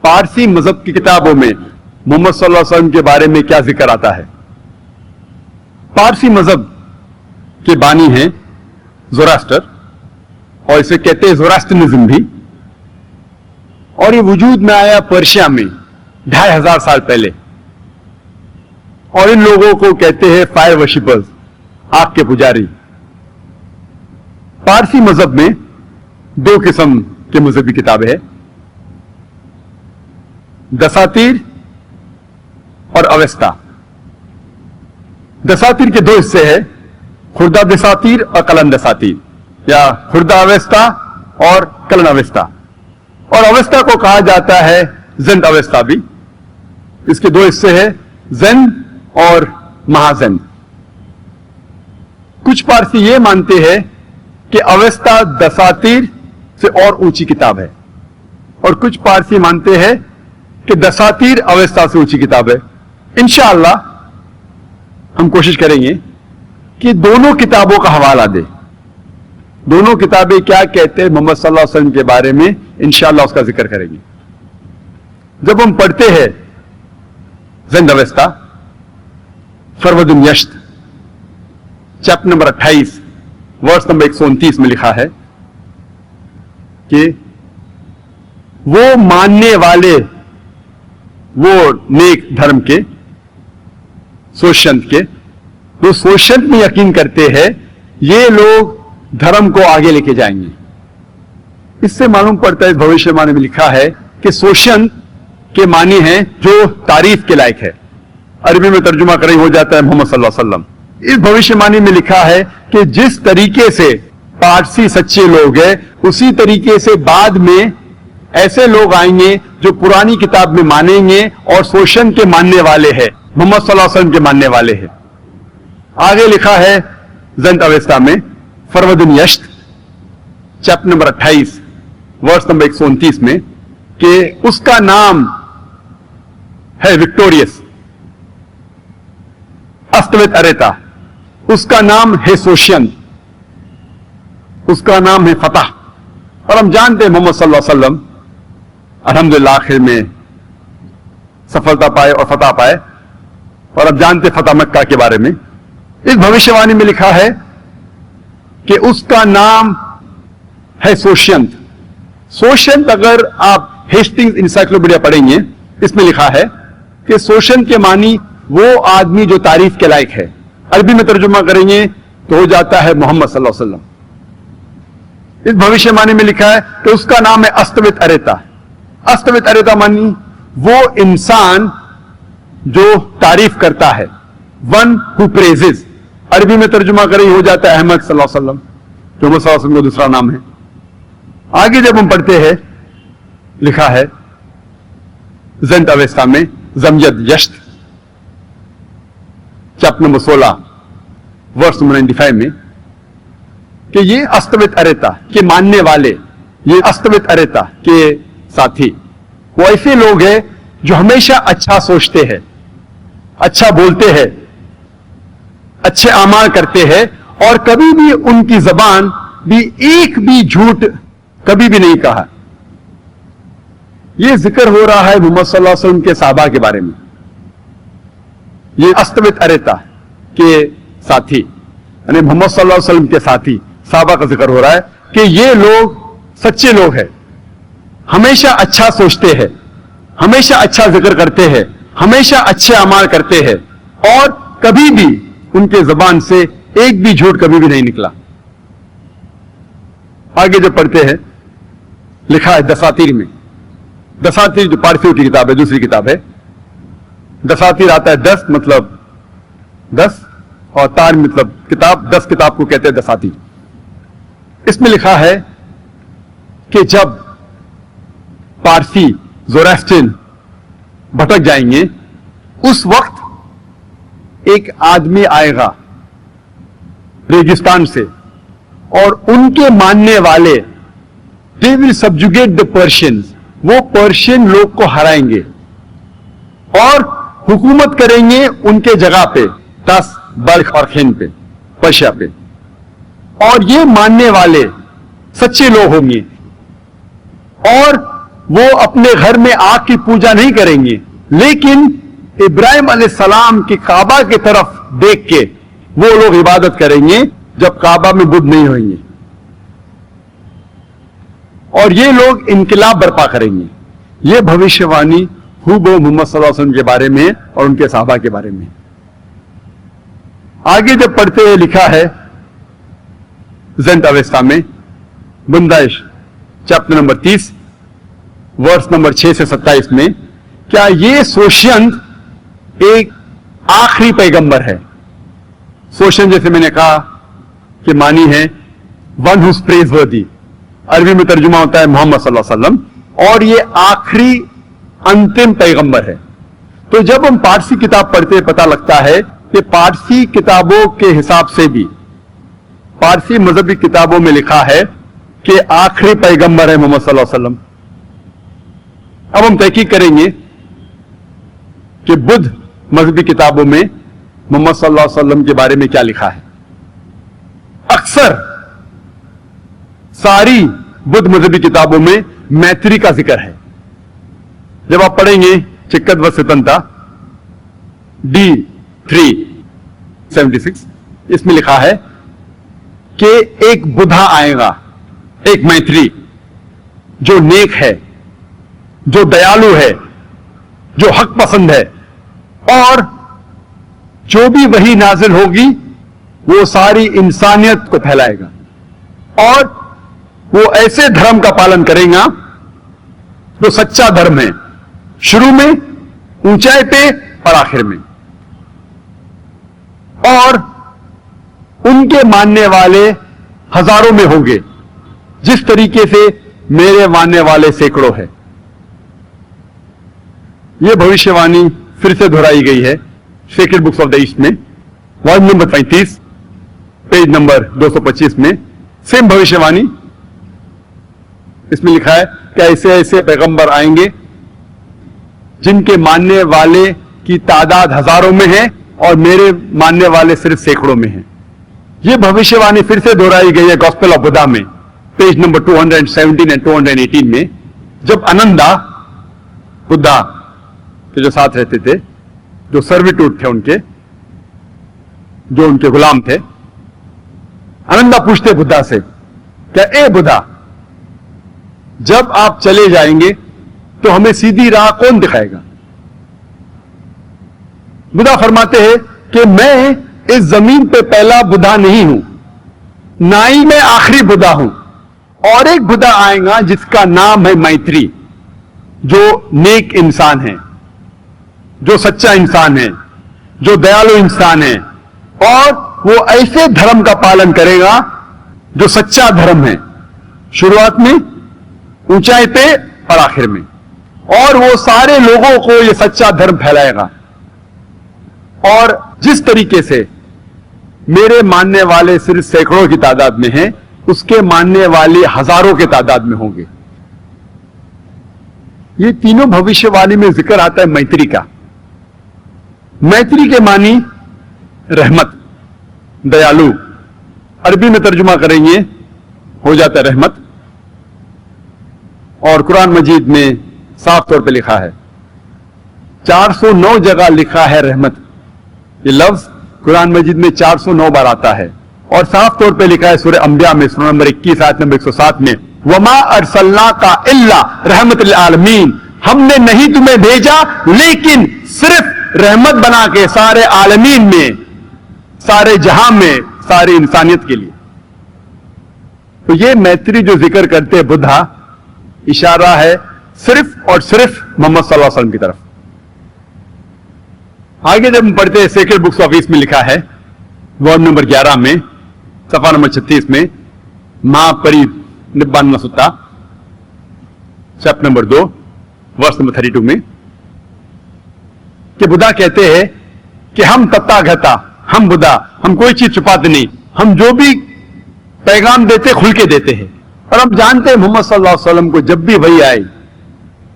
پارسی مذہب کی کتابوں میں محمد صلی اللہ علیہ وسلم کے بارے میں کیا ذکر آتا ہے؟ پارسی مذہب کے بانی ہیں زوراستر، اور اسے کہتے ہیں زوراسترنزم بھی، اور یہ وجود میں آیا پرشیا میں 2500 سال پہلے، اور ان لوگوں کو کہتے ہیں فائر ورشپرز، آگ کے پجاری۔ پارسی مذہب میں 2 قسم کے مذہبی کتابیں ہیں، دساتیر اور اوستا۔ دساتیر کے 2 حصے ہیں، خردہ دساتیر اور کلن دساتیر، یا خردہ اوستا اور کلن اوستا، اور اوستا کو کہا جاتا ہے زند اوستا بھی۔ اس کے 2 حصے ہیں، زند اور مہازند۔ کچھ پارسی یہ مانتے ہیں کہ اوستا دساتیر سے اور اونچی کتاب ہے، اور کچھ پارسی مانتے ہیں کہ دساتیر اوستا سے اونچی کتاب ہے۔ انشاءاللہ ہم کوشش کریں گے کہ دونوں کتابوں کا حوالہ دیں، دونوں کتابیں کیا کہتے ہیں محمد صلی اللہ علیہ وسلم کے بارے میں، انشاءاللہ اس کا ذکر کریں گے۔ جب ہم پڑھتے ہیں زند اوستا، فرود یشت، چیپٹر نمبر 28 ورس نمبر 129 میں لکھا ہے کہ وہ ماننے والے، وہ نیک دھرم کے، سوشنت کے، جو سوشنت میں یقین کرتے ہیں، یہ لوگ دھرم کو آگے لے کے جائیں گے۔ اس سے معلوم پڑتا ہے، بھوشیہ وانی میں لکھا ہے کہ سوشنت کے معنی ہیں جو تعریف کے لائق ہے، عربی میں ترجمہ کریں ہو جاتا ہے محمد صلی اللہ علیہ وسلم۔ اس بھوشیہ وانی میں لکھا ہے کہ جس طریقے سے پارسی سچے لوگ ہیں، اسی طریقے سے بعد میں ایسے لوگ آئیں گے جو پرانی کتاب میں مانیں گے اور سوشن کے ماننے والے ہیں، محمد صلی اللہ علیہ وسلم کے ماننے والے ہیں۔ آگے لکھا ہے زند اوستا میں، فرود یشت، چیپٹر نمبر 28 ورس نمبر 129 میں، کہ اس کا نام ہے وکٹوریس، استوت اریتا، اس کا نام ہے سوشین، اس کا نام ہے فتح۔ اور ہم جانتے ہیں محمد صلی اللہ علیہ وسلم الحمدللہ آخر میں سفلتا پائے اور فتح پائے، اور اب جانتے فتح مکہ کے بارے میں۔ اس بھوشیہ وانی میں لکھا ہے کہ اس کا نام ہے سوشینت۔ سوشینت اگر آپ ہیسٹنگز انسائکلوپیڈیا پڑھیں گے، اس میں لکھا ہے کہ سوشینت کے معنی وہ آدمی جو تعریف کے لائق ہے، عربی میں ترجمہ کریں گے تو ہو جاتا ہے محمد صلی اللہ علیہ وسلم۔ اس بھوشیہ وانی میں لکھا ہے کہ اس کا نام ہے استوت اریتا۔ استوت اریتا معنی وہ انسان جو تعریف کرتا ہے، ون ہو پریزز، عربی میں ترجمہ کریں ہو جاتا ہے احمد صلی اللہ علیہ وسلم، جو محمد صلی اللہ علیہ وسلم کا دوسرا نام ہے۔ آگے جب ہم پڑھتے ہیں، لکھا ہے زند اوستا میں، زمید یشت، چیپٹر نمبر 16 ورس نمبر 95 میں، کہ یہ استوت اریتا کے ماننے والے، یہ استوت اریتا کے ساتھی، وہ ایسے لوگ ہیں جو ہمیشہ اچھا سوچتے ہیں، اچھا بولتے ہیں، اچھے اعمال کرتے ہیں، اور کبھی بھی ان کی زبان بھی ایک بھی جھوٹ کبھی بھی نہیں کہا۔ یہ ذکر ہو رہا ہے محمد صلی اللہ علیہ وسلم کے صحابہ کے بارے میں۔ یہ استوت اریتا کے ساتھی، یعنی محمد صلی اللہ علیہ وسلم کے ساتھی صحابہ کا ذکر ہو رہا ہے کہ یہ لوگ سچے لوگ ہیں، ہمیشہ اچھا سوچتے ہیں، ہمیشہ اچھا ذکر کرتے ہیں، ہمیشہ اچھے اعمال کرتے ہیں، اور کبھی بھی ان کے زبان سے ایک بھی جھوٹ کبھی بھی نہیں نکلا۔ آگے جو پڑھتے ہیں، لکھا ہے دساتیر میں، دساتیر جو پارسیوں کی کتاب ہے، دوسری کتاب ہے، دساتیر آتا ہے 10 مطلب 10، اور تار مطلب کتاب، 10 کتاب کو کہتے ہیں دساتیر۔ اس میں لکھا ہے کہ جب پارسی زوراسترین بھٹک جائیں گے، اس وقت ایک آدمی آئے گا ریگستان سے، اور ان کے ماننے والے they will subjugate the Persians، وہ پرشین لوگ کو ہرائیں گے اور حکومت کریں گے ان کے جگہ پہ، تاس بلخ اور خین پہ، پرشیا پہ، اور یہ ماننے والے سچے لوگ ہوں گے، اور وہ اپنے گھر میں آگ کی پوجا نہیں کریں گے، لیکن ابراہیم علیہ السلام کی کعبہ کی طرف دیکھ کے وہ لوگ عبادت کریں گے جب کعبہ میں بدھ نہیں ہوئیں گے، اور یہ لوگ انقلاب برپا کریں گے۔ یہ بھوشیہ وانی ہو محمد صلی اللہ علیہ وسلم کے بارے میں اور ان کے صحابہ کے بارے میں۔ آگے جب پڑھتے ہیں لکھا ہے زنٹ اویستا میں بندائش چیپٹر نمبر 30 ورس نمبر 6 سے 27 میں، کیا یہ سوشینت ایک آخری پیغمبر ہے؟ سوشین جیسے میں نے کہا کہ معنی ہے ون ہوز پریز ورتھی، عربی میں ترجمہ ہوتا ہے محمد صلی اللہ علیہ وسلم، اور یہ آخری انتم پیغمبر ہے۔ تو جب ہم پارسی کتاب پڑھتے پتہ لگتا ہے کہ پارسی کتابوں کے حساب سے بھی، پارسی مذہبی کتابوں میں لکھا ہے کہ آخری پیغمبر ہے محمد صلی اللہ علیہ وسلم۔ اب ہم تحقیق کریں گے کہ بدھ مذہبی کتابوں میں محمد صلی اللہ علیہ وسلم کے بارے میں کیا لکھا ہے۔ اکثر ساری بدھ مذہبی کتابوں میں میتری کا ذکر ہے۔ جب آپ پڑھیں گے چکت و ستنتا D376 اس میں لکھا ہے کہ ایک بدھا آئے گا، ایک میتری جو نیک ہے، جو دیالو ہے، جو حق پسند ہے، اور جو بھی وہی نازل ہوگی وہ ساری انسانیت کو پھیلائے گا، اور وہ ایسے دھرم کا پالن کرے گا جو سچا دھرم ہے، شروع میں، اونچائی پہ اور آخر میں، اور ان کے ماننے والے ہزاروں میں ہوں گے، جس طریقے سے میرے ماننے والے سینکڑوں ہیں۔ یہ بھوشیہ وانی پھر سے دہرائی گئی ہے sacred books of the east میں، والیوم نمبر 35 پیج نمبر 225 میں، سیم بھوشیہ وانی۔ اس میں لکھا ہے کہ ایسے ایسے پیغمبر آئیں گے جن کے ماننے والے کی تعداد ہزاروں میں ہے اور میرے ماننے والے صرف سینکڑوں میں ہیں۔ یہ بھوشیہ وانی پھر سے دہرائی گئی ہے گاسپل آف بدھا میں پیج نمبر 217 اور 218 میں، جب انندا بدھا کے جو ساتھ رہتے تھے، جو سرویٹوڈ تھے ان کے، جو ان کے غلام تھے، انندا پوچھتے بدھا سے کہ اے بدھا، جب آپ چلے جائیں گے تو ہمیں سیدھی راہ کون دکھائے گا؟ بدھا فرماتے ہیں کہ میں اس زمین پہ پہلا بدھا نہیں ہوں، نہ ہی میں آخری بدھا ہوں، اور ایک بدھا آئے گا جس کا نام ہے میتری، جو نیک انسان ہے، جو سچا انسان ہے، جو دیالو انسان ہے، اور وہ ایسے دھرم کا پالن کرے گا جو سچا دھرم ہے، شروعات میں، اونچائی پہ اور آخر میں، اور وہ سارے لوگوں کو یہ سچا دھرم پھیلائے گا۔ اور جس طریقے سے میرے ماننے والے صرف سینکڑوں کی تعداد میں ہیں، اس کے ماننے والے ہزاروں کی تعداد میں ہوں گے۔ یہ تینوں بھوشیہ وانی میں ذکر آتا ہے میتری کا۔ میتری کے معنی رحمت، دیالو، عربی میں ترجمہ کریں گے ہو جاتا ہے رحمت، اور قرآن مجید میں صاف طور پہ لکھا ہے، 409 جگہ لکھا ہے رحمت۔ یہ لفظ قرآن مجید میں 409 بار آتا ہے، اور صاف طور پہ لکھا ہے سورہ انبیاء میں سورہ نمبر 21 آیت نمبر 107 میں، وَمَا أَرْسَلْنَاكَ إِلَّا رَحْمَةً لِلْعَالَمِينَ، ہم نے نہیں تمہیں بھیجا لیکن صرف رحمت بنا کے سارے عالمین میں، سارے جہاں میں، ساری انسانیت کے لیے۔ تو یہ میتری جو ذکر کرتے ہیں بدھا، اشارہ ہے صرف اور صرف محمد صلی اللہ علیہ وسلم کی طرف۔ آگے جب ہم پڑھتے ہیں سیکرڈ بکس آف ایسٹ میں لکھا ہے والیوم نمبر 11 میں صفحہ نمبر 36 میں، مہا پری نبان ستا چیپٹر نمبر 2 ورس نمبر 32 میں، کہ بدھا کہتے ہیں کہ ہم تتا گھتا، ہم بدھا، ہم کوئی چیز چھپاتے نہیں، ہم جو بھی پیغام دیتے کھل کے دیتے ہیں، اور ہم جانتے ہیں محمد صلی اللہ علیہ وسلم کو جب بھی وحی آئی،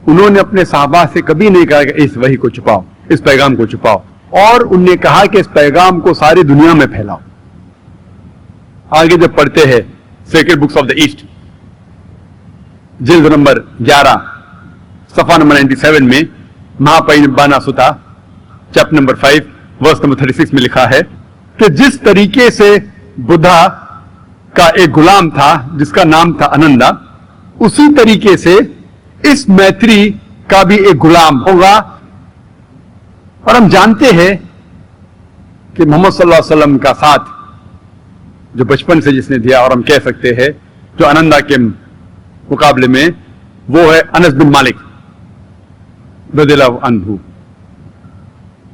انہوں نے اپنے صحابہ سے کبھی نہیں کہا کہ اس وحی کو چھپاؤ، اس پیغام کو چھپاؤ، اور انہوں نے کہا کہ اس پیغام کو ساری دنیا میں پھیلاؤ۔ آگے جب پڑھتے ہیں sacred books of the east جلد نمبر 11 صفحہ نمبر 97 میں مہاپرینبھانا ستا چیپٹر نمبر 5 ورس نمبر 36 میں لکھا ہے کہ جس طریقے سے بدھا کا ایک غلام تھا جس کا نام تھا انندا، اسی طریقے سے اس میتری کا بھی ایک غلام ہوگا. اور ہم جانتے ہیں کہ محمد صلی اللہ علیہ وسلم کا ساتھ جو بچپن سے جس نے دیا، اور ہم کہہ سکتے ہیں جو انندا کے مقابلے میں، وہ ہے انس بن مالک رضی اللہ عنہ.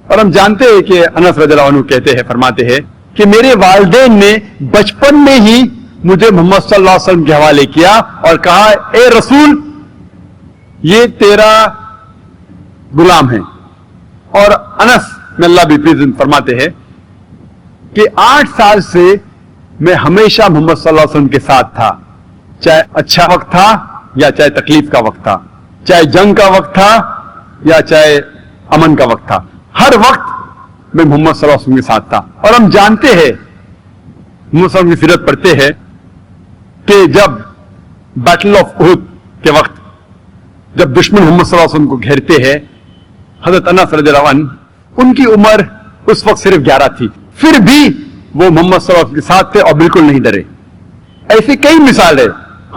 اور ہم جانتے ہیں کہ انس رضی اللہ عنہ کہتے ہیں، فرماتے ہیں کہ میرے والدین نے بچپن میں ہی مجھے محمد صلی اللہ علیہ وسلم کے حوالے کیا اور کہا اے رسول یہ تیرا غلام ہے. اور انس میں اللہ بھی پریزنٹ فرماتے ہیں کہ 8 سال سے میں ہمیشہ محمد صلی اللہ علیہ وسلم کے ساتھ تھا، چاہے اچھا وقت تھا یا چاہے تکلیف کا وقت تھا، چاہے جنگ کا وقت تھا یا چاہے امن کا وقت تھا، ہر وقت میں محمد صلی اللہ علیہ وسلم کے ساتھ تھا. اور ہم جانتے ہیں، محمد صلی اللہ علیہ وسلم کی سیرت پڑھتے ہیں کہ جب بیٹل آف احد کے وقت جب دشمن محمد صلی اللہ علیہ وسلم کو گھیرتے ہیں، حضرت انس رضی اللہ عنہ ان کی عمر اس وقت صرف 11 تھی، پھر بھی وہ محمد صلی اللہ علیہ وسلم کے ساتھ تھے اور بالکل نہیں ڈرے. ایسی کئی مثال ہے.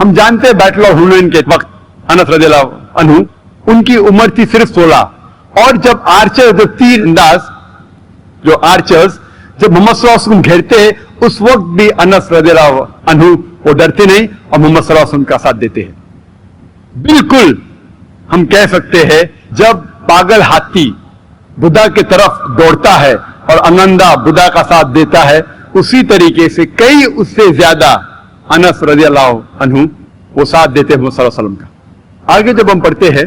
ہم جانتے ہیں بیٹل آف ہنین کے وقت انس رضی اللہ عنہ ان کی عمر تھی صرف 16، اور جب آرچر جو تیر انداز جو آرچرز جب محمد صلی اللہ علیہ وسلم گھیرتے ہیں اس وقت بھی انس رضی اللہ عنہ وہ ڈرتے نہیں اور محمد صلی اللہ علیہ وسلم کا ساتھ دیتے ہیں. بالکل ہم کہہ سکتے ہیں جب پاگل ہاتھی بدھا کی طرف دوڑتا ہے اور انندا بدھا کا ساتھ دیتا ہے، اسی طریقے سے کئی اس سے زیادہ انس رضی اللہ عنہ وہ ساتھ دیتے ہیں محمد صلی اللہ علیہ وسلم کا. آگے جب ہم پڑھتے ہیں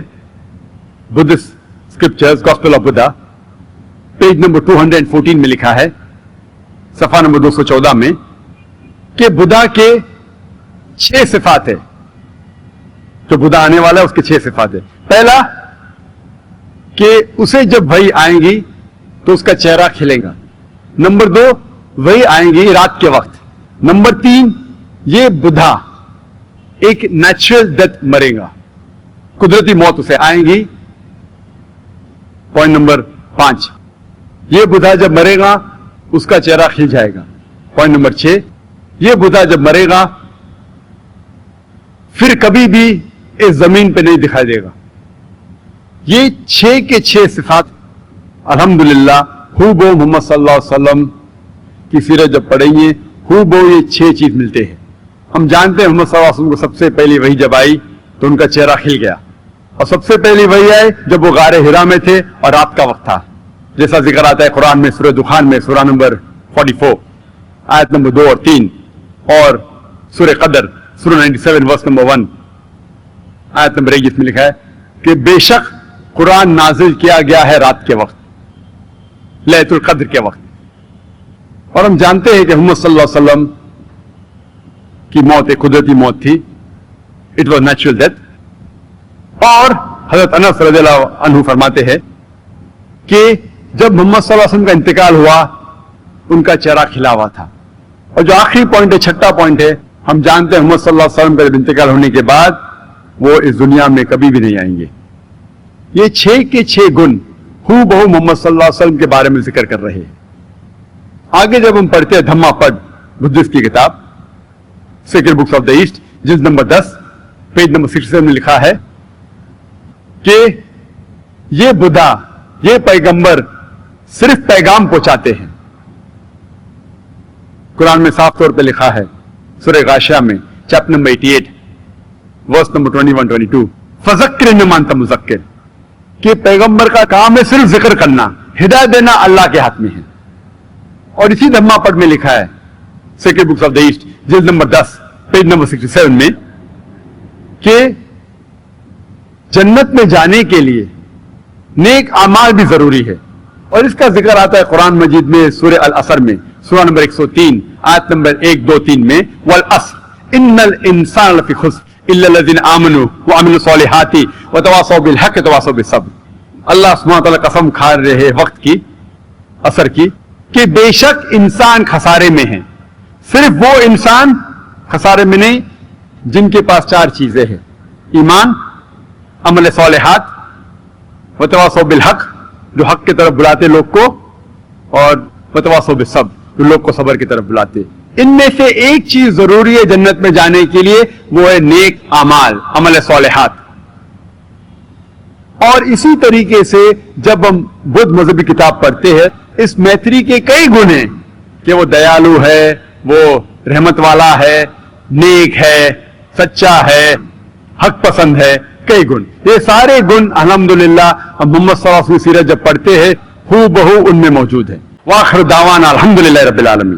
Buddhist scriptures gospel of Buddha page number 214 میں لکھا ہے صفحہ نمبر 214 میں کہ بدھا کے 6 صفات ہے. جو بدھا آنے والا ہے اس کے 6 صفات ہے. پہلا کہ اسے جب وحی آئیں گی تو اس کا چہرہ کھلے گا. نمبر 2 وحی آئیں گی رات کے وقت. نمبر 3 یہ بدھا ایک نیچرل ڈیتھ مرے گا، قدرتی موت اسے آئیں گی. پوائنٹ نمبر 5 یہ بدھا جب مرے گا اس کا چہرہ کھل جائے گا. پوائنٹ نمبر 6 یہ بدھا جب مرے گا پھر کبھی بھی اس زمین پہ نہیں دکھائی دے گا. یہ 6 کے 6 صفات الحمدللہ ہو بو محمد صلی اللہ علیہ وسلم کی سیرت جب پڑھیں گے ہو بو یہ 6 چیز ملتے ہیں. ہم جانتے ہیں محمد صلی اللہ علیہ وسلم کو سب سے پہلی وحی جب آئی تو ان کا چہرہ کھل گیا، اور سب سے پہلی وحی آئی جب وہ غار ہرا میں تھے اور رات کا وقت تھا، جیسا ذکر آتا ہے قرآن میں سورہ دخان میں سورہ نمبر 44 آیت نمبر 2 اور 3، اور سورہ قدر سورہ 97 ورس نمبر 1 آیت نمبر 1 میں لکھا ہے کہ بے شک قرآن نازل کیا گیا ہے رات کے وقت، لیلۃ القدر کے وقت. اور ہم جانتے ہیں کہ محمد صلی اللہ علیہ وسلم کی موت ایک قدرتی موت تھی، اٹ واز نیچرل ڈیتھ. اور حضرت انس رضی اللہ عنہ فرماتے ہیں کہ جب محمد صلی اللہ علیہ وسلم کا انتقال ہوا ان کا چہرہ کھلا ہوا تھا. اور جو آخری پوائنٹ ہے، 6واں پوائنٹ ہے، ہم جانتے ہیں محمد صلی اللہ علیہ وسلم کا جب انتقال ہونے کے بعد وہ اس دنیا میں کبھی بھی نہیں آئیں گے. یہ 6 کے 6 گن ہو بہو محمد صلی اللہ علیہ وسلم کے بارے میں ذکر کر رہے ہیں. آگے جب ہم پڑھتے ہیں دھما پڑھ بدھسٹ کی کتاب sacred books of the east جلد نمبر 10 پیج نمبر 67 میں لکھا ہے کہ یہ بدھا یہ پیغمبر صرف پیغام پہنچاتے ہیں. قرآن میں صاف طور پہ لکھا ہے سورہ غاشیہ میں چیپٹر نمبر 88 ورس نمبر 21-22 فذکر انما انت مذکر، کہ پیغمبر کا کام ہے صرف ذکر کرنا، ہدایت دینا اللہ کے ہاتھ میں ہے. اور اسی دھما پٹ میں لکھا ہے sacred books of the east جلد نمبر 10 پیج نمبر 67 میں کہ جنت میں جانے کے لیے نیک اعمال بھی ضروری ہے. اور اس کا ذکر آتا ہے قرآن مجید میں سورہ العصر میں سورہ نمبر 103 آیت نمبر 1 2 3 میں والعصر ان الانسان لفی خسر الا الذين آمنوا وعملوا الصالحات وتواصوا بالحق وتواصوا بالصبر. اللہ سبحانہ و تعالیٰ قسم کھا رہے وقت کی، عصر کی، کہ بے شک انسان خسارے میں ہے. صرف وہ انسان خسارے میں نہیں جن کے پاس 4 چیزیں ہیں: ایمان، عمل صالحات، وتواصوا بالحق، جو حق کی طرف بلاتے لوگ کو، اور وتواصوا بالصبر، جو لوگ کو صبر کی طرف بلاتے. ان میں سے ایک چیز ضروری ہے جنت میں جانے کے لیے، وہ ہے نیک اعمال، عمل صالحات. اور اسی طریقے سے جب ہم بدھ مذہبی کتاب پڑھتے ہیں، اس میتری کے کئی گن ہیں کہ وہ دیالو ہے، وہ رحمت والا ہے، نیک ہے، سچا ہے، حق پسند ہے، کئی گن. یہ سارے گن الحمدللہ ہم محمد صلی اللہ علیہ وسلم کی سیرت جب پڑھتے ہیں ہو بہو ان میں موجود ہے. وآخر دعوانا الحمدللہ رب العالمین.